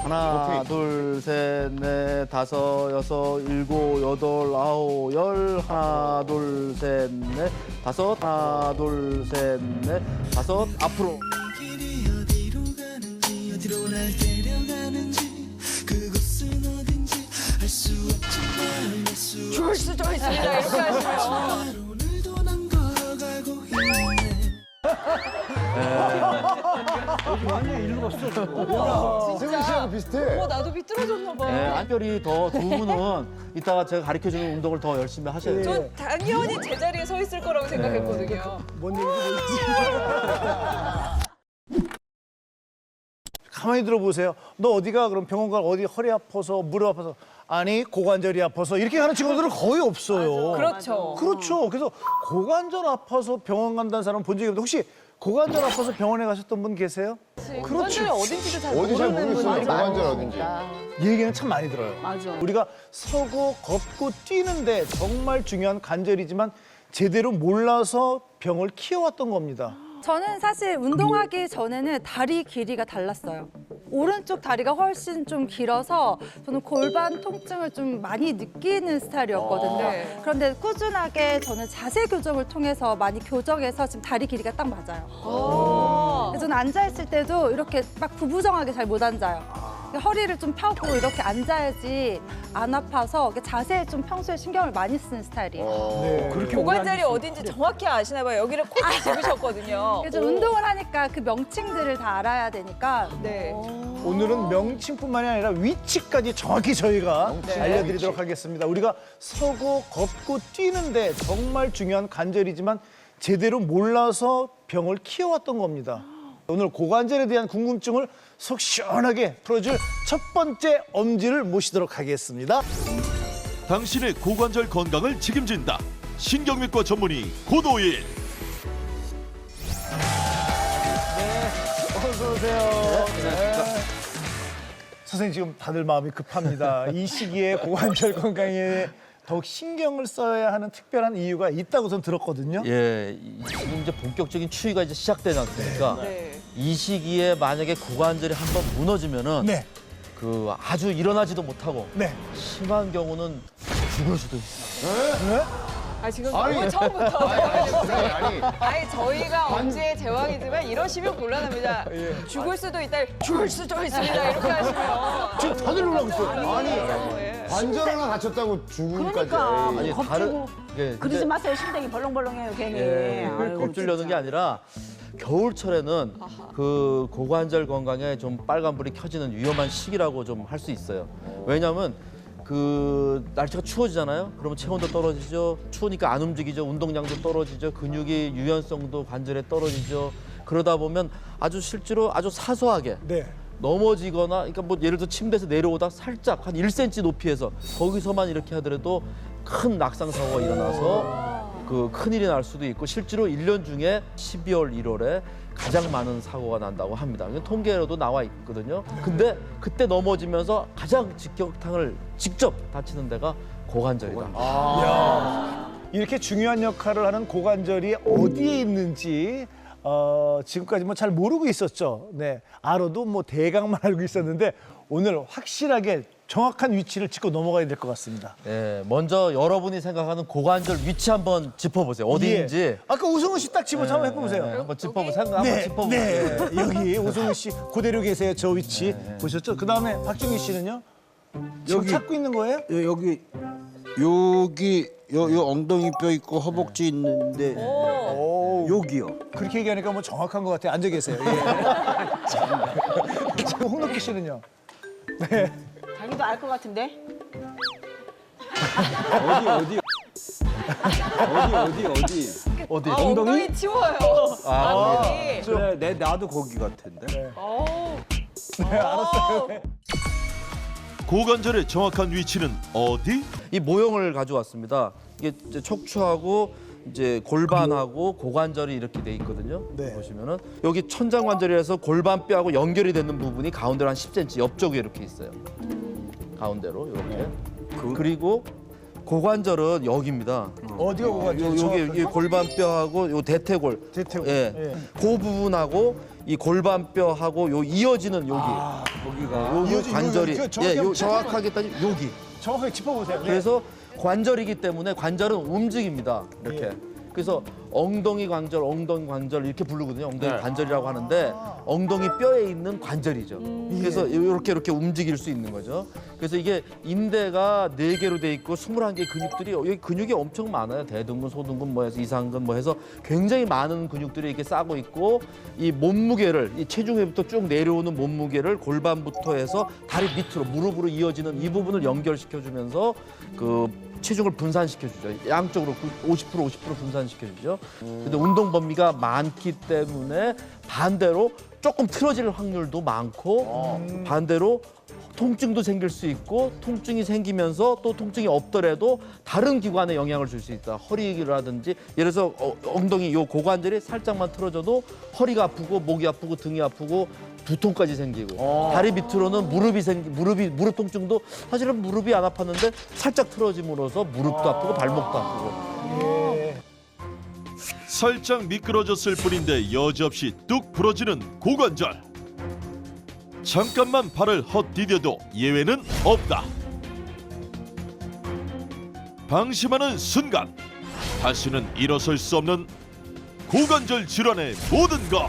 하나, 둘, 셋, 넷, 다섯, 여섯, 일곱, 여덟, 아홉, 열. 하나, 둘, 셋, 넷, 다섯. 하나, 둘, 셋, 넷, 다섯. 앞으로. 길이 어디로 가는지 어디로 날 데려가는지 그곳은 어딘지 알 수 없지만 알수 좋을 수도 있습니다. 이렇게 하시면. 오늘도 난 걸어가고 있네. 승훈 씨하고 비슷해. 나도 비뚤어졌나 봐. 네, 한별이 더 두 분은 이따가 제가 가르쳐주는 운동을 더 열심히 하셔야 돼요. 전 당연히 제자리에 서 있을 거라고 생각했거든요. 뭔 얘기인지 모르지. 가만히 들어보세요. 너 어디가? 그럼 병원 가 어디 허리 아파서 무릎 아파서 아니 고관절이 아파서 이렇게 하는 친구들은 거의 없어요. 그렇죠. 그렇죠. 그래서 고관절 아파서 병원 간다는 사람 본 적이 없는데 혹시 고관절 아파서 병원에 가셨던 분 계세요? 고관절이 어딘지도 잘 어디 잘 모르는 모르겠어요. 분들이 고관절 어딘지. 얘기는 참 많이 들어요. 맞아. 우리가 서고 걷고 뛰는데 정말 중요한 관절이지만 제대로 몰라서 병을 키워왔던 겁니다. 저는 사실 운동하기 전에는 다리 길이가 달랐어요. 오른쪽 다리가 훨씬 좀 길어서 저는 골반 통증을 좀 많이 느끼는 스타일이었거든요. 네. 그런데 꾸준하게 저는 자세 교정을 통해서 많이 교정해서 지금 다리 길이가 딱 맞아요. 그래서 저는 앉아있을 때도 이렇게 막 구부정하게 잘 못 앉아요. 허리를 좀 펴고 이렇게 앉아야지 안 아파서 자세에 좀 평소에 신경을 많이 쓰는 스타일이에요. 네. 그렇게 고관절이 어딘지 정확히 아시나 봐요. 여기를 콕 집으셨거든요. 그래서 운동을 하니까 그 명칭들을 다 알아야 되니까 네. 오늘은 명칭뿐만이 아니라 위치까지 정확히 저희가 알려드리도록 하겠습니다. 우리가 서고 걷고 뛰는데 정말 중요한 관절이지만 제대로 몰라서 병을 키워왔던 겁니다. 오늘 고관절에 대한 궁금증을 속 시원하게 풀어줄 첫 번째 엄지를 모시도록 하겠습니다. 당신의 고관절 건강을 책임진다. 신경외과 전문의 고도일. 어서 오세요. 네. 선생님 지금 다들 마음이 급합니다. 이 시기에 고관절 건강에 더욱 신경을 써야 하는 특별한 이유가 있다고 저는 들었거든요. 예, 지금 이제 본격적인 추위가 이제 시작되지 않습니까? 네. 이 시기에 만약에 고관절이 한번 무너지면은 네. 그 아주 일어나지도 못하고 네. 심한 경우는 죽을 수도 있어요. 아, 지금 아니. 너무 처음부터. 아니, 아니, 저희가 언제의 제왕이지만 이러시면 곤란합니다. 죽을 수도 있다, 죽을 수도 있습니다. 이렇게 하시면. 지금 다들 놀라고 있어요. 아니, 예. 관절 하나 다쳤다고 죽음까지. 그러니까. 아니 겁주고 예, 그러지 이제 마세요. 심장이 벌렁벌렁해요, 괜히. 예, 아이고, 겁주려는 진짜. 게 아니라 겨울철에는 그 고관절 건강에 좀 빨간불이 켜지는 위험한 시기라고 좀 할 수 있어요. 왜냐하면 그 날씨가 추워지잖아요. 그러면 체온도 떨어지죠. 추우니까 안 움직이죠. 운동량도 떨어지죠. 근육의 유연성도 관절에 떨어지죠. 그러다 보면 아주 실제로 아주 사소하게 네. 넘어지거나, 그러니까 뭐 예를 들어 침대에서 내려오다 살짝 한 1cm 높이에서 거기서만 이렇게 하더라도 큰 낙상 사고가 일어나서 그 큰일이 날 수도 있고, 실제로 1년 중에 12월, 1월에 가장 많은 사고가 난다고 합니다. 통계로도 나와 있거든요. 근데 그때 넘어지면서 가장 직격탄을 직접 다치는 데가 고관절이다. 이렇게 중요한 역할을 하는 고관절이 어디에 있는지 지금까지 뭐 잘 모르고 있었죠. 네, 알아도 뭐 대강만 알고 있었는데 오늘 확실하게 정확한 위치를 짚고 넘어가야 될 것 같습니다. 예, 먼저 여러분이 생각하는 고관절 위치 한번 짚어보세요. 어디인지. 예. 아까 오승훈 씨 딱 집어서 한번 해보세요. 예, 한번 짚어보세요. 생각 한번 네, 짚어보세요. 네. 여기 오승훈 씨 그대로 계세요. 저 위치 보셨죠? 그 다음에 박정희 씨는요? 지금 여기. 찾고 있는 거예요? 여기 요 엉덩이 뼈 있고 허벅지 있는데 오, 여기요. 그렇게 얘기하니까 뭐 정확한 것 같아요. 앉아 계세요. 예. 지금 홍록기 씨는요? 자기도 알 것 같은데? 어디? 아, 엉덩이 치워요. 엉덩이. 그래, 나도 거기 같은데. 네, 알았어요. 고관절의 정확한 위치는 어디? 이 모형을 가져왔습니다. 이게 이제 척추하고 이제 골반하고 고관절이 이렇게 돼 있거든요. 네. 보시면은 여기 천장관절이라서 골반뼈하고 연결이 되는 부분이 가운데로 한 10cm 옆쪽에 이렇게 있어요. 가운데로 이렇게. 그리고 고관절은 여기입니다. 어디가 고관절? 여기 골반뼈하고 요 대퇴골. 대퇴골. 예. 예. 그 부분하고 이 골반뼈하고 요 이어지는 여기 거기가 요 이어진 관절이 요, 정확히 한번 정확하게 따지면 여기. 정확하게 짚어보세요. 네. 그래서 관절이기 때문에 관절은 움직입니다. 이렇게. 그래서 엉덩이 관절 이렇게 부르거든요. 엉덩이 관절이라고 하는데 엉덩이 뼈에 있는 관절이죠. 그래서 이렇게 움직일 수 있는 거죠. 그래서 이게 인대가 4개로 돼 있고 21개 근육들이 여기 근육이 엄청 많아요. 대둔근, 소둔근, 뭐 해서 이상근 뭐 해서 굉장히 많은 근육들이 이렇게 싸고 있고 이 몸무게를 이 체중에부터 쭉 내려오는 몸무게를 골반부터 해서 다리 밑으로 무릎으로 이어지는 이 부분을 연결시켜 주면서 그 체중을 분산시켜주죠. 양쪽으로 50% 분산시켜주죠. 근데 운동 범위가 많기 때문에 반대로 조금 틀어질 확률도 많고 반대로 통증도 생길 수 있고 통증이 생기면서 또 통증이 없더라도 다른 기관에 영향을 줄 수 있다. 허리라든지 예를 들어서 엉덩이 요 고관절이 살짝만 틀어져도 허리가 아프고 목이 아프고 등이 아프고 두통까지 생기고 다리 밑으로는 무릎 통증도 사실은 무릎이 안 아팠는데 살짝 틀어짐으로써 무릎도 아프고 발목도 아프고 살짝 미끄러졌을 뿐인데 여지없이 뚝 부러지는 고관절. 잠깐만 발을 헛디뎌도 예외는 없다. 방심하는 순간 다시는 일어설 수 없는 고관절 질환의 모든 것.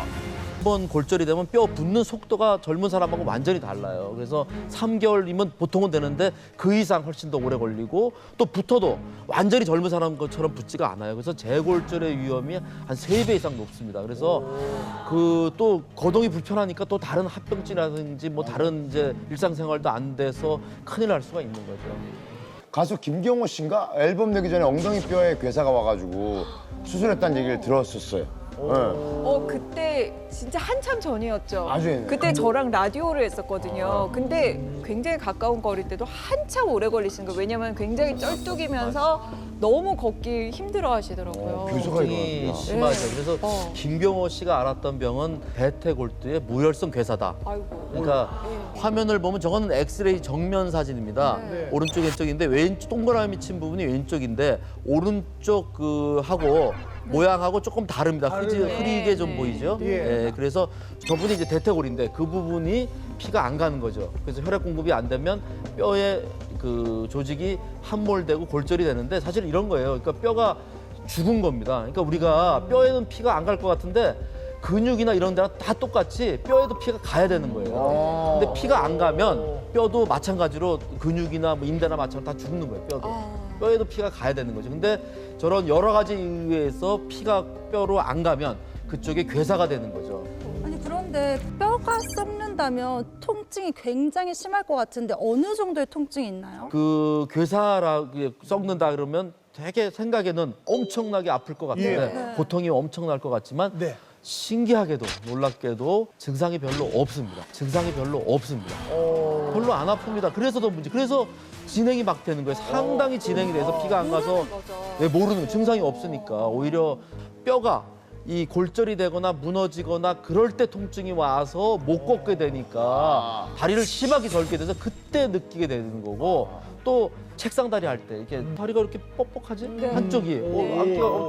한 번 골절이 되면 뼈 붙는 속도가 젊은 사람하고 완전히 달라요. 그래서 3개월이면 보통은 되는데 그 이상 훨씬 더 오래 걸리고 또 붙어도 완전히 젊은 사람 것처럼 붙지가 않아요. 그래서 재골절의 위험이 한 3배 이상 높습니다. 그래서 그 또 거동이 불편하니까 또 다른 합병증이라든지 뭐 다른 이제 일상생활도 안 돼서 큰일 날 수가 있는 거죠. 가수 김경호 씨인가 앨범 내기 전에 엉덩이 뼈에 괴사가 와가지고 수술했다는 얘기를 들었었어요. 네. 그때 진짜 한참 전이었죠. 아주 옛날. 그때 저랑 라디오를 했었거든요. 근데 굉장히 가까운 거리인데도 한참 오래 걸리시는 거예요. 왜냐면 굉장히 쩔뚝이면서 너무 걷기 힘들어 하시더라고요. 교수가 굉장히 이거구나. 심하죠. 네. 그래서 김경호 씨가 알았던 병은 대퇴골두의 무혈성 괴사다. 아이고. 그러니까 화면을 보면 저거는 엑스레이 정면 사진입니다. 네. 오른쪽 왼쪽인데 왼쪽 동그라미 친 부분이 왼쪽인데 오른쪽 그 하고 모양하고 조금 다릅니다. 흐리게 좀 보이죠. 예. 그래서 저분이 이제 대퇴골인데 그 부분이 피가 안 가는 거죠. 그래서 혈액 공급이 안 되면 뼈에 그 조직이 함몰되고 골절이 되는데 사실 이런 거예요. 그러니까 뼈가 죽은 겁니다. 그러니까 우리가 뼈에는 피가 안 갈 것 같은데 근육이나 이런 데랑 다 똑같이 뼈에도 피가 가야 되는 거예요. 근데 피가 안 가면 뼈도 마찬가지로 근육이나 뭐 인대나 마찬가지로 다 죽는 거예요. 뼈에도 피가 가야 되는 거죠. 근데 저런 여러 가지 이유에 의해서 피가 뼈로 안 가면 그쪽에 괴사가 되는 거죠. 아니 그런데 뼈가 썩는다면 통증이 굉장히 심할 것 같은데 어느 정도의 통증이 있나요? 그 괴사라 썩는다 그러면 되게 생각에는 엄청나게 아플 것 같은데 고통이 엄청날 것 같지만 네. 신기하게도 놀랍게도 증상이 별로 없습니다. 별로 안 아픕니다. 그래서 더 문제. 그래서 진행이 막 되는 거예요. 상당히 진행이 돼서 피가 안 가서 모르는 증상이 없으니까 오히려 뼈가 이 골절이 되거나 무너지거나 그럴 때 통증이 와서 못 걷게 되니까 다리를 심하게 절게 돼서 그때 느끼게 되는 거고 또 책상 다리 할 때 이렇게 다리가 이렇게 뻑뻑하지 한쪽이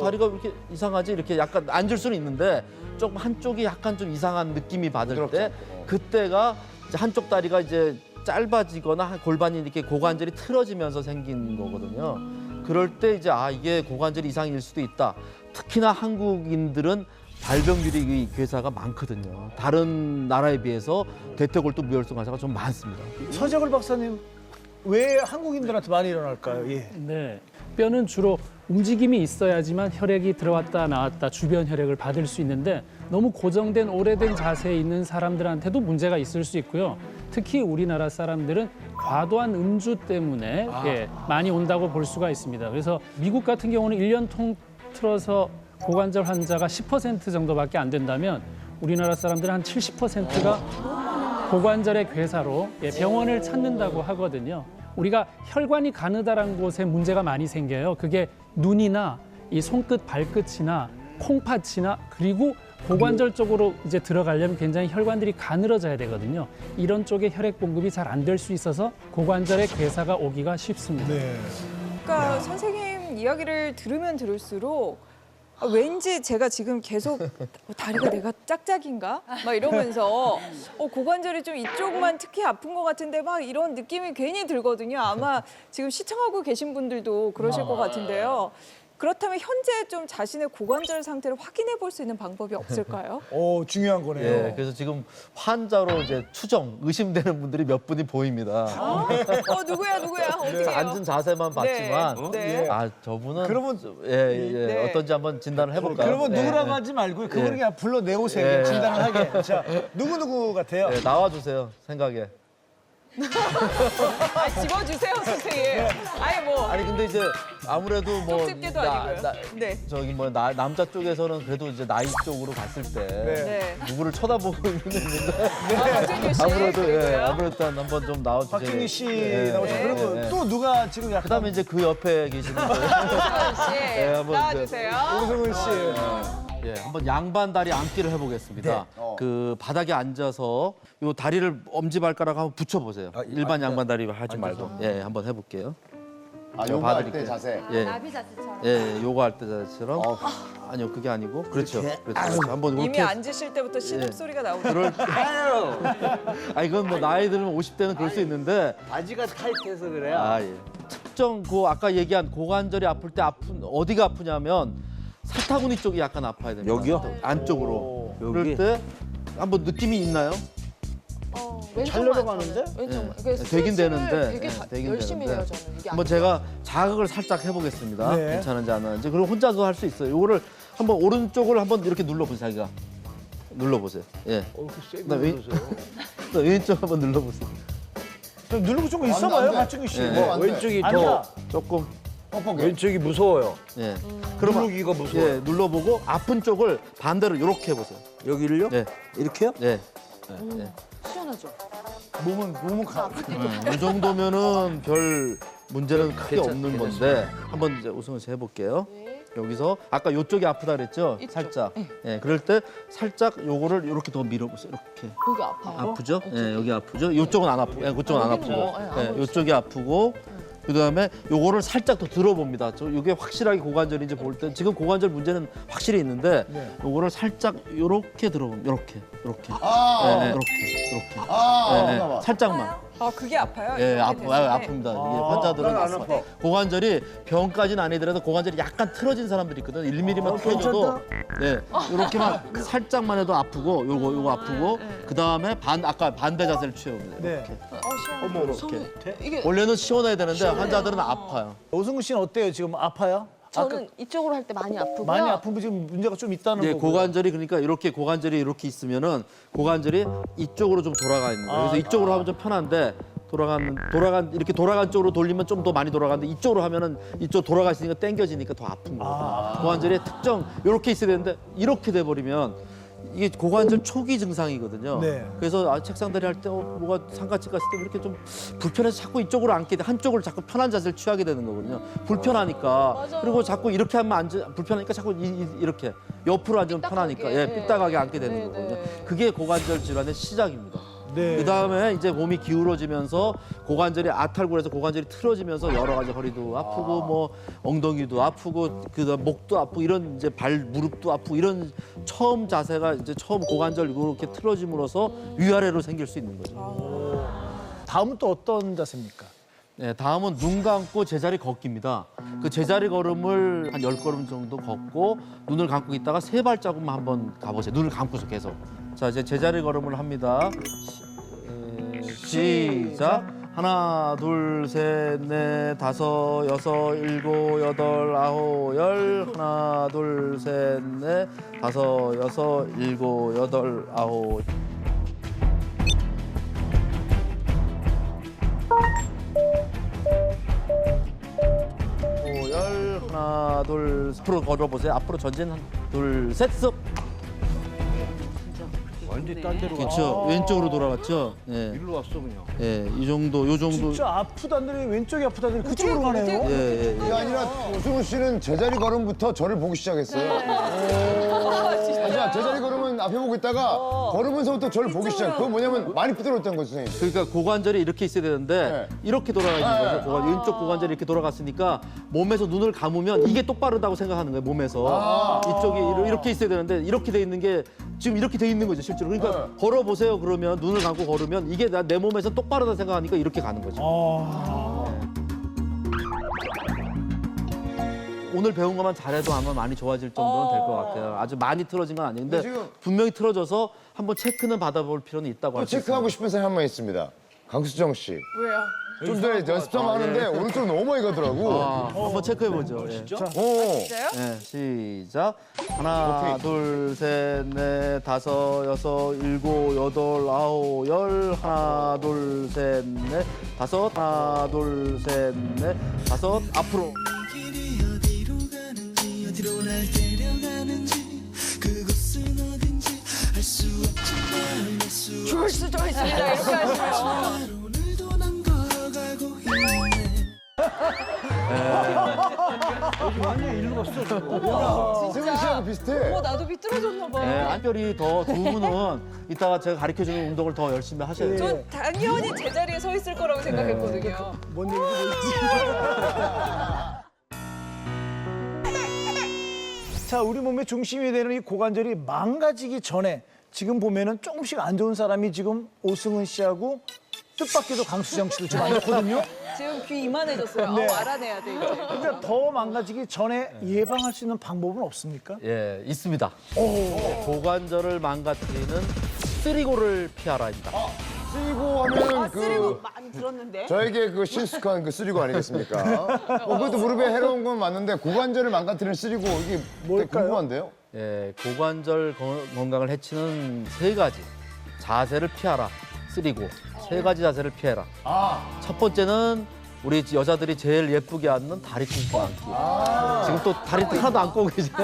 다리가 이렇게 이상하지 이렇게 약간 앉을 수는 있는데 조금 한쪽이 약간 좀 이상한 느낌이 받을 때 그때가 이제 한쪽 다리가 이제 짧아지거나 골반이 이렇게 고관절이 틀어지면서 생긴 거거든요. 그럴 때 이제 이게 고관절 이상일 수도 있다. 특히나 한국인들은 발병률이 괴사가 많거든요. 다른 나라에 비해서 대퇴골두 무혈성 괴사가 좀 많습니다. 서재걸 박사님 왜 한국인들한테 많이 일어날까요? 예. 네, 뼈는 주로 움직임이 있어야지만 혈액이 들어왔다 나왔다 주변 혈액을 받을 수 있는데 너무 고정된 오래된 자세에 있는 사람들한테도 문제가 있을 수 있고요. 특히 우리나라 사람들은 과도한 음주 때문에 많이 온다고 볼 수가 있습니다. 그래서 미국 같은 경우는 1년 통틀어서 고관절 환자가 10% 정도밖에 안 된다면 우리나라 사람들은 한 70%가 고관절의 괴사로 병원을 찾는다고 하거든요. 우리가 혈관이 가느다란 곳에 문제가 많이 생겨요. 그게 눈이나 이 손끝, 발끝이나 콩팥이나 그리고 고관절 쪽으로 이제 들어가려면 굉장히 혈관들이 가늘어져야 되거든요. 이런 쪽에 혈액 공급이 잘 안 될 수 있어서 고관절의 괴사가 오기가 쉽습니다. 네. 그러니까 선생님 이야기를 들으면 들을수록 왠지 제가 지금 계속 다리가 내가 짝짝인가? 막 이러면서 고관절이 좀 이쪽만 특히 아픈 것 같은데 막 이런 느낌이 괜히 들거든요. 아마 지금 시청하고 계신 분들도 그러실 것 같은데요. 그렇다면 현재 좀 자신의 고관절 상태를 확인해 볼 수 있는 방법이 없을까요? 중요한 거네요. 예, 그래서 지금 환자로 이제 추정, 의심되는 분들이 몇 분이 보입니다. 누구야? 어떻게 해요? 앉은 자세만 봤지만 네. 아 저분은 그러면- 예, 어떤지 한번 진단을 해볼까요? 그러면 네, 누구라고 네. 하지 말고 그분을 예. 그냥 불러 내오세요. 예. 진단을 하게. 자, 누구 같아요? 네, 나와주세요 생각에. 집어주세요, 선생님. 아니 근데 이제 아무래도 뭐 쪽집게도 아니고요. 네. 저기 뭐 남자 쪽에서는 그래도 이제 나이 쪽으로 봤을 때 네. 누구를 쳐다보고 있는 게 있는데 박준규 씨. 아무래도 그리고요. 아무래도 한번 좀 나와주세요. 박준희 씨 예, 나오시고 예, 그리고 예. 또 누가 지금 약간 그다음에 이제 그 옆에 계시는 분. 씨 한번 나와주세요. 오승훈 씨. 예, 한번 양반 다리 앉기를 해보겠습니다. 그 바닥에 앉아서 요 다리를 엄지발가락 한번 붙여보세요. 일반 양반 다리 하지 말고. 예, 한번 해볼게요. 요거 할 때 봐드릴게요. 자세. 예, 나비 자체처럼. 예, 요거 할 때처럼. 아니요, 그게 아니고. 그렇죠. 그렇죠. 한번 이미 이렇게. 앉으실 때부터 신음 소리가 나오죠. 그럴 아니 이건 뭐 나이 들면 50대는 그럴 수 있는데 바지가 타이트해서 그래. 예. 특정 아까 얘기한 고관절이 아플 때 어디가 아프냐면 사타구니 쪽이 약간 아파야 됩니다. 여기요? 안쪽으로. 그럴 여기? 때 한번 느낌이 있나요? 찰려러 가는데? 예. 되긴 되는데. 되긴 열심히 해요, 저는. 한번 제가 자극을 살짝 해보겠습니다. 네. 괜찮은지 안 하는지. 그리고 혼자도 할 수 있어요. 요거를 한번 오른쪽을 한번 이렇게 눌러보세요, 자기가. 눌러보세요. 예. 그다음에 왼쪽 한번 눌러보세요. 좀 누르고 좀 있어봐요, 안 돼. 박준희 씨. 예. 뭐, 안 돼. 왼쪽이 앉아. 더 조금. 왼쪽이 무서워요. 예. 그러면 누르기가 무서워요. 예, 눌러보고 아픈 쪽을 반대로 이렇게 해보세요. 여기를요? 예. 이렇게요? 예. 몸은 가. 이 정도면은 별 문제는 크게 없는 건데 한번 이제 우승은 씨 해볼게요. 여기서 아까 요쪽이 아프다 그랬죠? 살짝. 예, 그럴 때 살짝 요거를 이렇게 더 밀어보세요. 이렇게. 여기 아파요? 아프죠? 예, 여기 아프죠? 요쪽은 안 아프고, 예, 그쪽은 안 아프고. 예, 요쪽이 아프고. 그다음에 요거를 살짝 더 들어봅니다. 이게 확실하게 고관절인지 볼 때 지금 고관절 문제는 확실히 있는데 요거를 살짝 요렇게 들어봅니다. 요렇게. 예, 요렇게. 예, 살짝만. 그게 아파요? 예, 이렇게 됐을 때? 아픕니다. 이게 환자들은 안 아파. 고관절이 병까지는 아니더라도 고관절이 약간 틀어진 사람들이 있거든. 1mm만 틀어져도 네, 이렇게만 살짝만 해도 아프고 요거 아프고 그다음에 아까 반대 자세를 취해봅니다. 네. 이렇게. 원래는 시원해야 되는데 환자들은 아파요. 오승훈 씨는 어때요? 지금 아파요? 저는 이쪽으로 할 때 많이 아프고요. 많이 아픈 분 지금 문제가 좀 있다는 예, 거고요. 고관절이 그러니까 이렇게 고관절이 이렇게 있으면은 고관절이 이쪽으로 좀 돌아가 있는 거예요. 그래서 이쪽으로 하면 좀 편한데 이렇게 돌아간 쪽으로 돌리면 좀 더 많이 돌아가는데 이쪽으로 하면은 이쪽 돌아가 있으니까 당겨지니까 더 아픈 거예요. 고관절이 특정 이렇게 있어야 되는데 이렇게 돼 버리면 이게 고관절 초기 증상이거든요. 네. 그래서 책상다리 할 때 뭐가 상가집 갔을 때 이렇게 좀 불편해서 자꾸 이쪽으로 앉게 돼. 한쪽을 자꾸 편한 자세를 취하게 되는 거거든요. 불편하니까. 그리고 자꾸 이렇게 하면 불편하니까 자꾸 이렇게 옆으로 앉으면 편하니까 삐딱하게 앉게 되는 거거든요. 그게 고관절 질환의 시작입니다. 네. 그다음에 이제 몸이 기울어지면서 고관절이 아탈골에서 고관절이 틀어지면서 여러 가지 허리도 아프고 뭐 엉덩이도 아프고 그다음 목도 아프고 이런 이제 무릎도 아프고 이런 처음 자세가 이제 처음 고관절 이렇게 틀어짐으로써 위아래로 생길 수 있는 거죠. 다음은 또 어떤 자세입니까? 네, 다음은 눈 감고 제자리 걷기입니다. 그 제자리 걸음을 한 10걸음 정도 걷고 눈을 감고 있다가 3발자국만 한번 가보세요. 눈을 감고서 계속. 자, 이제 제자리 걸음을 합니다. 시작. 하나, 둘, 셋, 넷, 다섯, 여섯, 일곱, 여덟, 아홉, 열. 하나, 둘, 셋, 넷, 다섯, 여섯, 일곱, 여덟, 아홉. 열. 하나, 둘, 앞으로 걸어보세요. 앞으로 전진, 둘, 셋, 습. 완전히 딴 데로 그렇죠. 왼쪽으로 돌아갔죠. 예. 일로 왔어 그냥. 예, 이 정도, 요 정도. 진짜 아프다더니 왼쪽이 아프다더니 그쪽으로 어떻게 가네요. 예, 예, 그게 예. 아니라 오승훈 씨는 제자리 걸음부터 저를 보기 시작했어요. 진짜 제자리 걸으면 앞에 보고 있다가 걸으면서부터 저를 보기 시작. 그건 뭐냐면 많이 삐뚤었던 거죠, 선생님. 그러니까 고관절이 이렇게 있어야 되는데 네. 이렇게 돌아가 있는 거죠. 왼쪽 고관절이 이렇게 돌아갔으니까 몸에서 눈을 감으면 이게 똑바르다고 생각하는 거예요. 몸에서 이쪽이 이렇게 있어야 되는데 이렇게 돼 있는 게 지금 이렇게 돼 있는 거죠, 실제로. 그러니까 걸어 보세요. 그러면 눈을 감고 걸으면 이게 내 몸에서 똑바르다 생각하니까 이렇게 가는 거죠. 오늘 배운 것만 잘해도 아마 많이 좋아질 정도는 될 것 같아요. 아주 많이 틀어진 건 아닌데 지금- 분명히 틀어져서 한번 체크는 받아볼 필요는 있다고 또 할 수 있습니다. 체크하고 싶은 사람이 한 명 있습니다. 강수정 씨. 왜요? 좀 전에 연습 좀 하는데 오른쪽 너무 많이 가더라고. 한번 체크해보죠. 예. 오. 진짜요? 네, 시작. 하나, 둘, 셋, 넷, 다섯, 여섯, 일곱, 여덟, 아홉, 열. 하나, 둘, 셋, 넷, 다섯. 하나, 둘, 셋, 넷, 다섯. 앞으로. 길이 어디로 가는지 어디로 날 데려가는지 그곳은 어딘지 알 수 없지만 알수 좋을 수도 있습니다. 이렇게 하시면. 오늘도 난 걸어가고 있네 완전 일로 갔어. 승훈 씨하고 비슷해. 나도 비뚤어졌나 봐. 네, 한결이 더 두 분은 이따가 제가 가르쳐주는 운동을 더 열심히 하셔야 돼요. 전 당연히 제자리에 서 있을 거라고 생각했거든요. 뭔 얘기인지 모르겠지. 자, 우리 몸의 중심이 되는 이 고관절이 망가지기 전에 지금 보면은 조금씩 안 좋은 사람이 지금 오승훈 씨하고 뜻밖에도 강수정 씨도 지금 앉았거든요. 지금 귀 이만해졌어요. 네. 알아내야 돼 이제. 그러니까 더 망가지기 전에 예방할 수 있는 방법은 없습니까? 예, 있습니다. 고관절을 망가뜨리는 쓰리고를 피하라입니다. 쓰리고 하면 쓰리고 그 많이 들었는데. 저에게 그 신숙한 그 쓰리고 아니겠습니까? 그것도 무릎에 해로운 건 맞는데 고관절을 망가뜨리는 쓰리고 이게 뭘까요? 궁금한데요? 예, 고관절 건강을 해치는 세 가지 자세를 피하라. 쓰리고 세 가지 자세를 피해라. 첫 번째는 우리 여자들이 제일 예쁘게 앉는 다리 꿇고 앉기. 지금 또 다리 하나도 안 꼬고 계시네.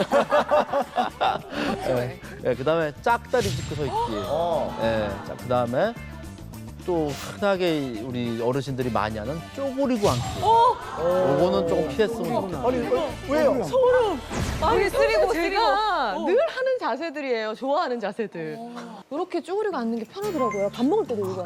예, 그다음에 짝다리 짚고 서 있기. 예, 자, 그다음에 또 흔하게 우리 어르신들이 많이 하는 쪼그리고 앉기. 요거는 조금 피했으면 좋겠다. 아니, 왜요? 아니, 쓰리고, 제가 늘 하는 자세들이에요. 좋아하는 자세들. 이렇게 쭈그리고 앉는 게 편하더라고요. 밥 먹을 때도 이거.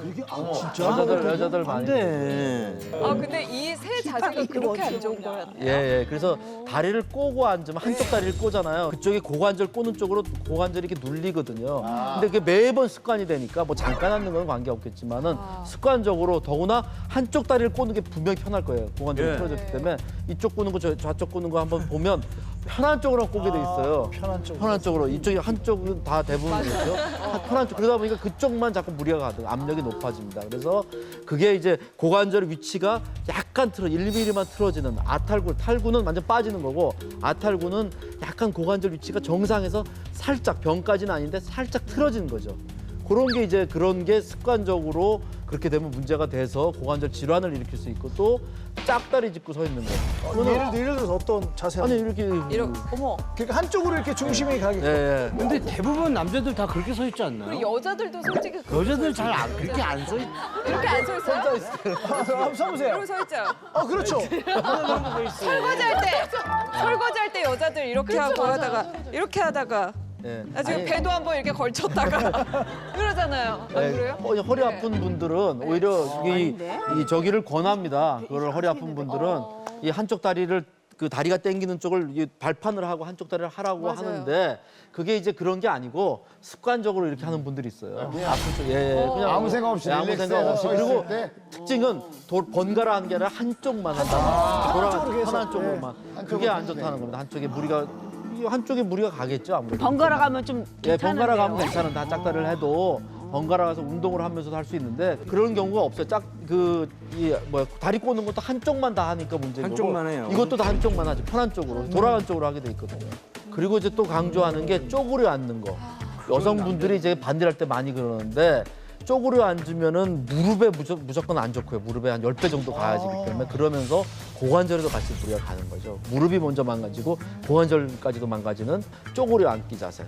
여자들 많이. 아 근데 이 세 자세가 그렇게 안 좋은 거야. 예, 예. 그래서 다리를 꼬고 앉으면 한쪽 다리를 꼬잖아요. 그쪽이 고관절 꼬는 쪽으로 고관절이 이렇게 눌리거든요. 근데 그게 매번 습관이 되니까 뭐 잠깐 앉는 건 관계없겠지만은 습관적으로 더구나 한쪽 다리를 꼬는 게 분명히 편할 거예요. 고관절이 풀어졌기 때문에 이쪽 꼬는 거 좌쪽 꼬는 거 한번 보면 편한 쪽으로 꼬게 돼 있어요. 편한 쪽으로. 이쪽이 한쪽은 다 대부분이죠. 편한 쪽. 그러다 보니까 그쪽만 자꾸 무리가 가든 압력이 높아집니다. 그래서 그게 이제 고관절 위치가 약간 1mm만 틀어지는 아탈구, 탈구는 완전 빠지는 거고 아탈구는 약간 고관절 위치가 정상에서 살짝 병까지는 아닌데 살짝 틀어지는 거죠. 그런 게 습관적으로 그렇게 되면 문제가 돼서 고관절 질환을 일으킬 수 있고 또 짝다리 짚고 서 있는 거. 예를 들어서 어떤 자세? 아니 이렇게 어머. 그러니까 한쪽으로 이렇게 중심이 가게. 예, 예. 근데 대부분 남자들 다 그렇게 서 있지 않나요? 그리고 여자들도 솔직히 여자들 잘 그렇게 안 서 있. 이렇게 안 서 있어요? 한번 서보세요. 이러고 서 있죠. 그렇죠. 설거지할 때 여자들 이렇게 하고 하다가 이렇게 하다가 예. 나중에 아니, 배도 한번 이렇게 걸쳤다가 그러잖아요. 안 예, 그래요? 허리 아픈 분들은 오히려 이 저기를 권합니다. 그걸 허리 아픈 분들은 이 한쪽 다리를 그 다리가 당기는 쪽을 이 발판을 하고 한쪽 다리를 하라고 맞아요. 하는데 그게 이제 그런 게 아니고 습관적으로 이렇게 하는 분들이 있어요. 아픈 쪽, 그냥 아무 생각 없이 아무 릴렉스해서 생각 없이 서 있을 그리고 때? 특징은 번갈아 하는 게 아니라 한쪽만 한다. 한쪽으로 계속. 편한 쪽으로만. 그게 안 좋다는 겁니다. 한쪽에 무리가 가겠죠 아무래도. 번갈아 가면 좀 예, 괜찮은데요. 번갈아 가면 괜찮은데 한 짝다리를 해도 번갈아 가서 운동을 하면서도 할 수 있는데 그런 경우가 없어요. 다리 꼬는 것도 한쪽만 다 하니까 문제인 거고 한쪽만 해요. 이것도 다 한쪽만 하지 편한 쪽으로 돌아간 쪽으로 하게 돼 있거든요. 그리고 이제 또 강조하는 게 쪼그려 앉는 거. 여성분들이 이제 반대할 때 많이 그러는데 쪼그려 앉으면은 무릎에 무조건 안 좋고요. 무릎에 한 10배 정도 가야지기 때문에 그러면서 고관절에도 같이 무리가 가는 거죠. 무릎이 먼저 망가지고 고관절까지도 망가지는 쪼그려 앉기 자세.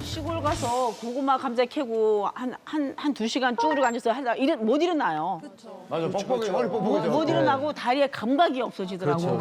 시골 가서 고구마 감자 캐고 한 2시간 쭈그리고 앉아서 못 일어나요. 맞아, 뻑뻑해, 허리 뻑뻑해져. 못 일어나고 다리에 감각이 없어지더라고.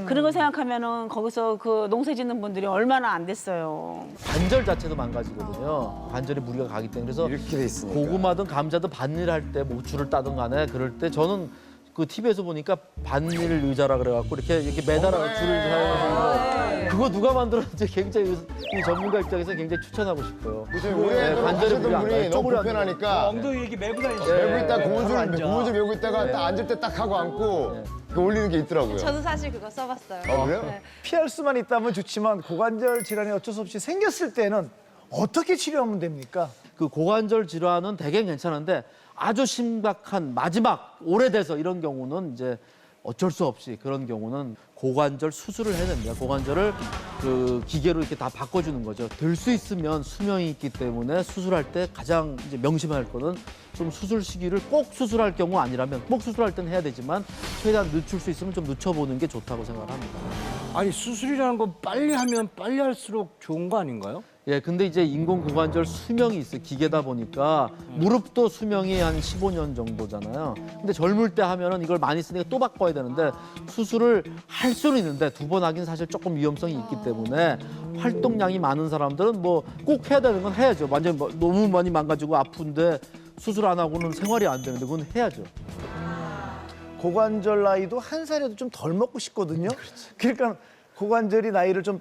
그런 거 생각하면은 거기서 그 농사 짓는 분들이 얼마나 안 됐어요. 관절 자체도 망가지거든요. 관절에 무리가 가기 때문에 그래서 이렇게 돼 있으니까. 고구마든 감자든 반일할 때 모추를 따든 간에 그럴 때 저는 그 TV에서 보니까 반일 의자라 그래갖고 이렇게 매달아 줄을 사용해서 그거 누가 만들었는지 굉장히 이 전문가 입장에서 굉장히 추천하고 싶어요. 그죠, 오래 관절에 하시던 무리 안 가요. 분이 너무 쪼그려 앉는 불편하니까 엉덩이 이렇게 메고 다니죠. 메고 있다 고무줄 메고 있다가 딱 앉을 때 딱 하고 앉고 그 올리는 게 있더라고요. 저도 사실 그거 써봤어요. 그래요? 피할 수만 있다면 좋지만 고관절 질환이 어쩔 수 없이 생겼을 때는 어떻게 치료하면 됩니까? 그 고관절 질환은 대개 괜찮은데 아주 심각한 마지막 오래돼서 이런 경우는 이제 어쩔 수 없이 그런 경우는 고관절 수술을 해야 됩니다. 고관절을 그 기계로 이렇게 다 바꿔주는 거죠. 될 수 있으면 수명이 있기 때문에 수술할 때 가장 이제 명심할 거는 좀 수술 시기를 꼭 수술할 경우 아니라면 꼭 수술할 때는 해야 되지만 최대한 늦출 수 있으면 좀 늦춰보는 게 좋다고 생각을 합니다. 아니 수술이라는 건 빨리 하면 빨리 할수록 좋은 거 아닌가요? 예, 근데 이제 인공 고관절 수명이 있어요. 기계다 보니까 무릎도 수명이 한 15년 정도잖아요. 근데 젊을 때 하면은 이걸 많이 쓰니까 또 바꿔야 되는데 수술을 할 수는 있는데 2번 하긴 사실 조금 위험성이 있기 때문에 활동량이 많은 사람들은 뭐 꼭 해야 되는 건 해야죠. 완전 히 너무 많이 망가지고 아픈데 수술 안 하고는 생활이 안 되는데 그건 해야죠. 고관절 나이도 한 살이라도 좀 덜 먹고 싶거든요. 그러니까 고관절이 나이를 좀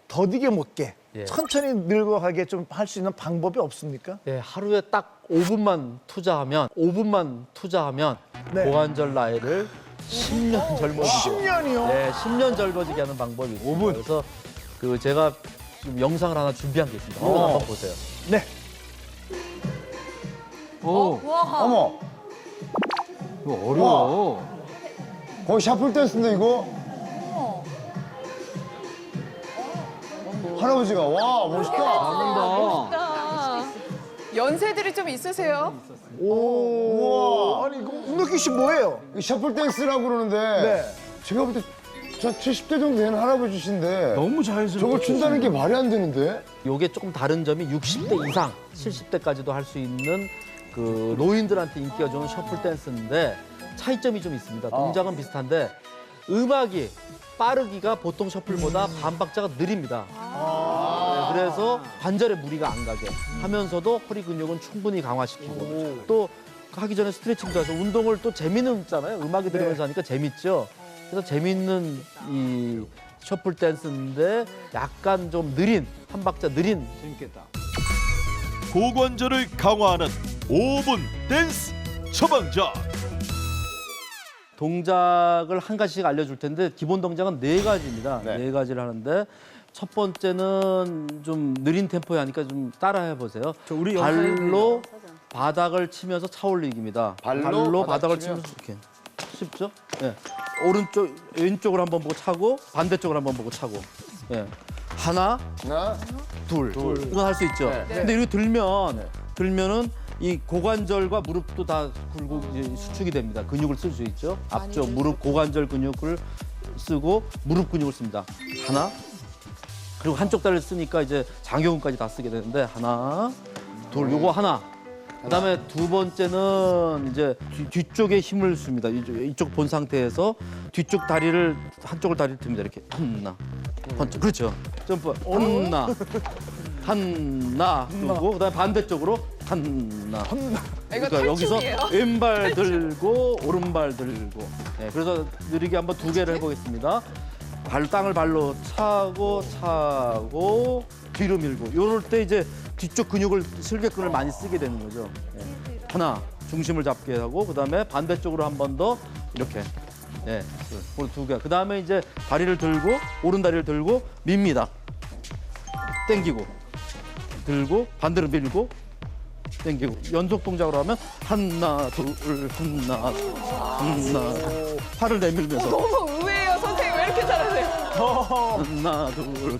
더디게 먹게 예. 천천히 늙어가게 좀 할 수 있는 방법이 없습니까? 예, 하루에 딱 5분만 투자하면 네. 고관절 나이를 10년 젊어지게 10년이요? 네, 10년 젊어지게 하는 방법이 있어요. 5분. 그래서 그 제가 좀 영상을 하나 준비한 게 있습니다. 한번 보세요. 네. 오, 어머, 이거 어려워. 거의 샤플 댄스인데 이거? 할아버지가 와 멋있다. 잘한다. 연세들이 좀 있으세요? 우와. 아니 이거 은덕기 씨 뭐예요? 이 샤플 댄스라고 그러는데 네. 제가 볼 때 70대 정도 되는 할아버지신데 너무 자연스럽게. 저걸 춘다는 게 말이 안 되는데? 요게 조금 다른 점이 60대 이상, 70대까지도 할 수 있는 그 노인들한테 인기가 좋은 셔플 댄스인데 차이점이 좀 있습니다. 동작은 비슷한데 음악이 빠르기가 보통 셔플보다 반 박자가 느립니다. 네, 그래서 관절에 무리가 안 가게 하면서도 허리 근육은 충분히 강화시키고 또 하기 전에 스트레칭도 해서 운동을 또 재미는 있잖아요. 음악이 들으면서 하니까 재밌죠. 그래서 재밌는 이 셔플 댄스인데 약간 좀 느린, 한 박자 느린. 재밌겠다. 고관절을 강화하는 5분 댄스 처방전. 동작을 한 가지씩 알려줄 텐데 기본 동작은 4가지입니다. 네. 4가지를 하는데 첫 번째는 좀 느린 템포에 하니까 좀 따라해 보세요. 우리 발로 바닥을 치면서 차 올리기입니다. 발로 바닥을 치면? 치면서 이렇게. 쉽죠? 예. 오른쪽 왼쪽을 한번 보고 차고 반대쪽을 한번 보고 차고. 예. 하나, 둘. 이건 할 수 있죠. 네. 근데 이렇게 들면은 이 고관절과 무릎도 다 굴고 이제 수축이 됩니다. 근육을 쓸 수 있죠. 앞쪽 무릎 고관절 근육을 쓰고 무릎 근육을 씁니다. 하나. 그리고 한쪽 다리를 쓰니까 이제 장요근까지 다 쓰게 되는데 하나, 둘. 요거 하나. 그다음에 두 번째는 이제 뒤쪽에 힘을 줍니다. 이쪽 본 상태에서 뒤쪽 다리를 한쪽을 다리를 듭니다. 이렇게 하나, 그렇죠. 점프 하나 두고 그다음에 반대쪽으로 하나. 그러니까 여기서 왼발 들고 오른발 들고. 네, 그래서 느리게 한번 2개를 해보겠습니다. 땅을 발로 차고 뒤로 밀고. 요럴 때 이제 뒤쪽 근육을 슬개근을 많이 쓰게 되는 거죠. 네. 하나 중심을 잡게 하고 그다음에 반대쪽으로 한 번 더 이렇게. 네, 그걸 2개. 그다음에 이제 다리를 들고 오른 다리를 들고 밉니다. 당기고 들고 반대로 밀고 당기고 연속 동작으로 하면 하나 둘 하나 팔을 내밀면서 너무 의외예요, 선생님. 왜 이렇게 잘하세요? 하나 둘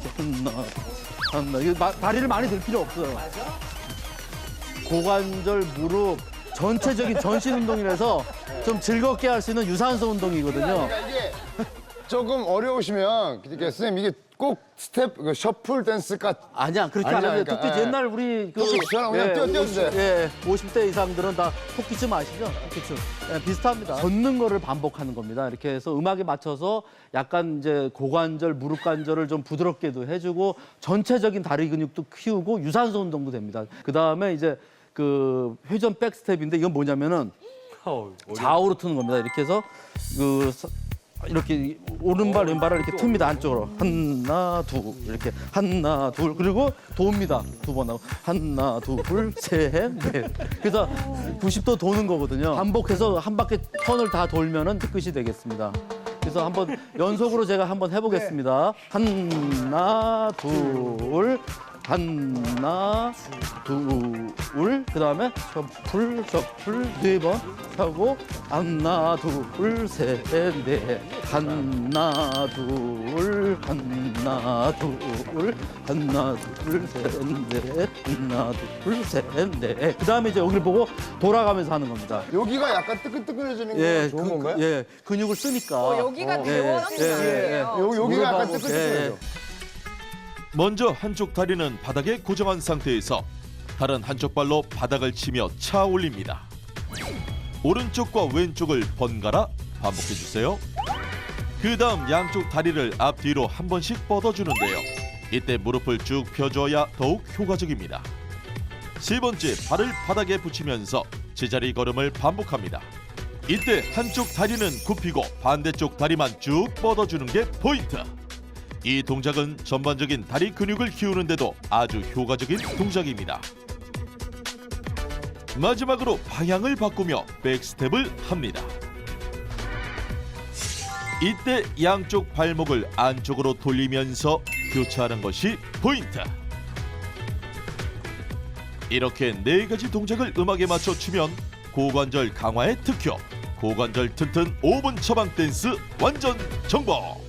하나 이거 다리를 많이 들 필요 없어요. 고관절, 무릎 전체적인 전신 운동이라서 좀 즐겁게 할 수 있는 유산소 운동이거든요. 그러니까 이게 조금 어려우시면 이렇게 선생님 이게 꼭 스텝 셔플 댄스가 아니야 그렇게 아니야, 안 해도 그러니까, 토끼 예. 옛날 우리 토끼춤처럼 그냥 뛰어주세요. 50대 이상들은 다 토끼춤 아시죠? 토끼춤 비슷합니다. 걷는 거를 반복하는 겁니다. 이렇게 해서 음악에 맞춰서 약간 이제 고관절, 무릎 관절을 좀 부드럽게도 해주고 전체적인 다리 근육도 키우고 유산소 운동도 됩니다. 그 다음에 이제 그 회전 백스텝인데 이건 뭐냐면은 좌우로 트는 겁니다. 이렇게 해서 이렇게 오른발 왼발을 이렇게 틉니다. 안쪽으로 하나 둘 이렇게 하나 둘 그리고 돕니다. 2번 하고 하나 둘 셋 넷 그래서 90도 도는 거거든요. 반복해서 한 바퀴 턴을 다 돌면은 끝이 되겠습니다. 그래서 한번 연속으로 제가 한번 해보겠습니다. 하나 둘 하나 둘 그다음에 셔플 4번 하고 하나 둘 셋 넷 하나 둘 하나 둘 하나 둘 셋 넷 하나 둘 셋 넷 그다음에 이제 여기를 보고 돌아가면서 하는 겁니다. 여기가 약간 뜨끈뜨끈해지는 게 좋은 건가요? 예, 근육을 쓰니까. 여기가 대원이네요. 여기가 약간 뜨끈뜨끈해져. 먼저 한쪽 다리는 바닥에 고정한 상태에서 다른 한쪽 발로 바닥을 치며 차 올립니다. 오른쪽과 왼쪽을 번갈아 반복해 주세요. 그 다음 양쪽 다리를 앞뒤로 한 번씩 뻗어주는데요. 이때 무릎을 쭉 펴줘야 더욱 효과적입니다. 세 번째, 발을 바닥에 붙이면서 제자리 걸음을 반복합니다. 이때 한쪽 다리는 굽히고 반대쪽 다리만 쭉 뻗어주는 게 포인트. 이 동작은 전반적인 다리 근육을 키우는데도 아주 효과적인 동작입니다. 마지막으로 방향을 바꾸며 백스텝을 합니다. 이때 양쪽 발목을 안쪽으로 돌리면서 교차하는 것이 포인트. 이렇게 4가지 동작을 음악에 맞춰 추면 고관절 강화에 특효, 고관절 튼튼 5분 처방 댄스 완전 정복!